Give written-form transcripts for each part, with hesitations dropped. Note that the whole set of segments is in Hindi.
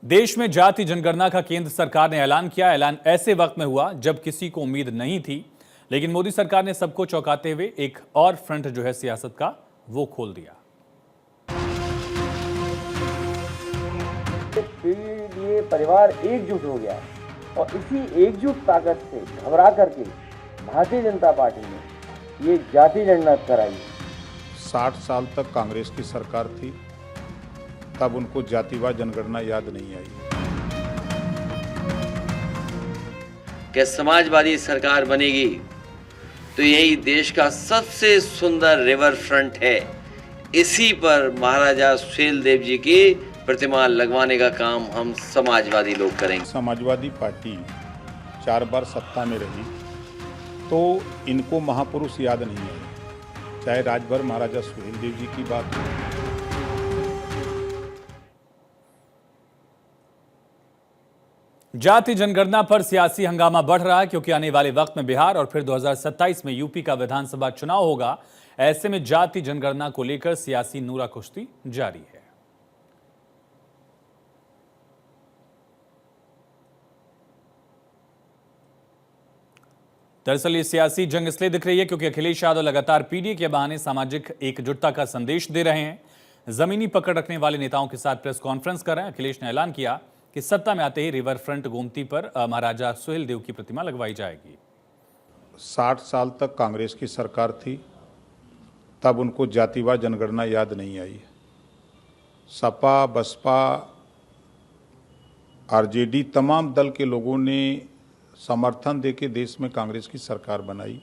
देश में जाति जनगणना का केंद्र सरकार ने ऐलान किया। ऐलान ऐसे वक्त में हुआ जब किसी को उम्मीद नहीं थी, लेकिन मोदी सरकार ने सबको चौंकाते हुए एक और फ्रंट जो है सियासत का, वो खोल दिया। पीडीए परिवार एकजुट हो गया और इसी एकजुट ताकत से घबरा करके भारतीय जनता पार्टी ने ये जाति जनगणना कराई। 60 साल तक कांग्रेस की सरकार थी, तब उनको जातिवार जनगणना याद नहीं आई। कि समाजवादी सरकार बनेगी तो यही देश का सबसे सुंदर रिवर फ्रंट है। इसी पर महाराजा सुहेल देव जी की प्रतिमा लगवाने का काम हम समाजवादी लोग करेंगे। समाजवादी पार्टी 4 बार सत्ता में रही तो इनको महापुरुष याद नहीं आए, चाहे राजभर महाराजा सुहेल देव जी की बात हो। जाति जनगणना पर सियासी हंगामा बढ़ रहा है, क्योंकि आने वाले वक्त में बिहार और फिर 2027 में यूपी का विधानसभा चुनाव होगा। ऐसे में जाति जनगणना को लेकर सियासी नूरा कुश्ती जारी है। दरअसल ये सियासी जंग इसलिए दिख रही है क्योंकि अखिलेश यादव लगातार पीडीए के बहाने सामाजिक एकजुटता का संदेश दे रहे हैं। जमीनी पकड़ रखने वाले नेताओं के साथ प्रेस कॉन्फ्रेंस कर रहे हैं। अखिलेश ने ऐलान किया कि सत्ता में आते ही रिवर फ्रंट गोमती पर महाराजा सुहेल देव की प्रतिमा लगवाई जाएगी। 60 साल तक कांग्रेस की सरकार थी, तब उनको जातिवार जनगणना याद नहीं आई। सपा, बसपा, आरजेडी तमाम दल के लोगों ने समर्थन देके देश में कांग्रेस की सरकार बनाई।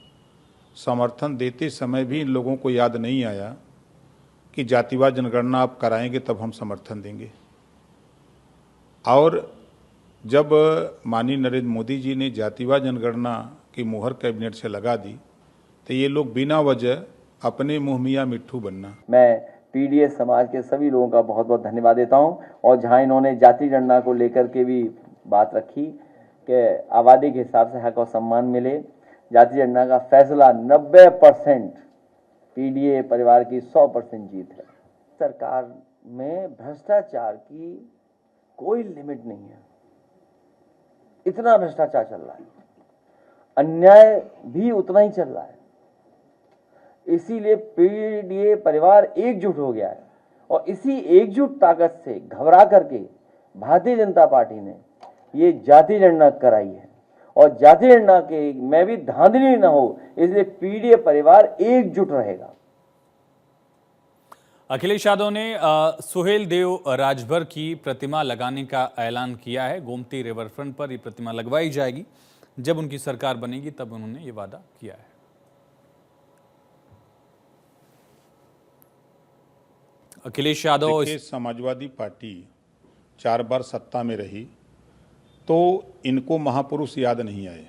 समर्थन देते समय भी इन लोगों को याद नहीं आया कि जातिवार जनगणना आप कराएंगे तब हम समर्थन देंगे। और जब माननीय नरेंद्र मोदी जी ने जातिवार जनगणना की मुहर कैबिनेट से लगा दी तो ये लोग बिना वजह अपने मुंह मियां मिट्ठू बनना। मैं पीडीए समाज के सभी लोगों का बहुत बहुत धन्यवाद देता हूं। और जहां इन्होंने जाति जनगणना को लेकर के भी बात रखी कि आबादी के हिसाब से हक और सम्मान मिले, जाति जनगणना का फैसला 90% पीडीए परिवार की 100% जीत है। सरकार में भ्रष्टाचार की कोई लिमिट नहीं है, इतना भ्रष्टाचार चल रहा है, अन्याय भी उतना ही चल रहा है। इसीलिए पीडीए परिवार एकजुट हो गया है और इसी एकजुट ताकत से घबरा करके भारतीय जनता पार्टी ने ये जाति जनगणना कराई है। और जाति जनगणना के में भी धांधली न हो, इसलिए पीडीए परिवार एकजुट रहेगा। अखिलेश यादव ने सुहेल देव राजभर की प्रतिमा लगाने का ऐलान किया है। गोमती रिवर फ्रंट पर ये प्रतिमा लगवाई जाएगी। जब उनकी सरकार बनेगी तब उन्होंने ये वादा किया है। अखिलेश यादव समाजवादी पार्टी 4 बार सत्ता में रही तो इनको महापुरुष याद नहीं आए,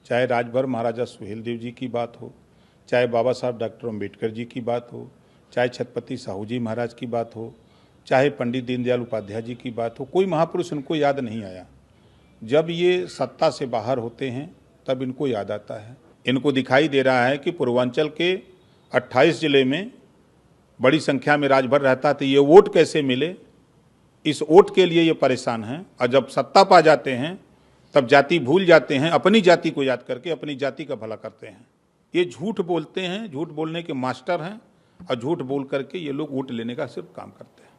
चाहे राजभर महाराजा सुहेल देव जी की बात हो, चाहे बाबा साहब डॉक्टर अम्बेडकर जी की बात हो, चाहे छत्रपति साहू जी महाराज की बात हो, चाहे पंडित दीनदयाल उपाध्याय जी की बात हो, कोई महापुरुष इनको याद नहीं आया। जब ये सत्ता से बाहर होते हैं तब इनको याद आता है। इनको दिखाई दे रहा है कि पूर्वांचल के 28 जिले में बड़ी संख्या में राजभर रहता है, तो ये वोट कैसे मिले, इस वोट के लिए ये परेशान हैं। और जब सत्ता पा जाते हैं तब जाति भूल जाते हैं, अपनी जाति को याद करके अपनी जाति का भला करते हैं। ये झूठ बोलते हैं, झूठ बोलने के मास्टर हैं और झूठ बोल करके ये लोग वोट लेने का सिर्फ काम करते हैं।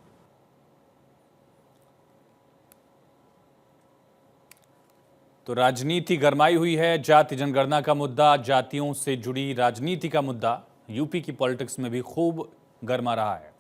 तो राजनीति गरमाई हुई है। जाति जनगणना का मुद्दा, जातियों से जुड़ी राजनीति का मुद्दा यूपी की पॉलिटिक्स में भी खूब गरमा रहा है।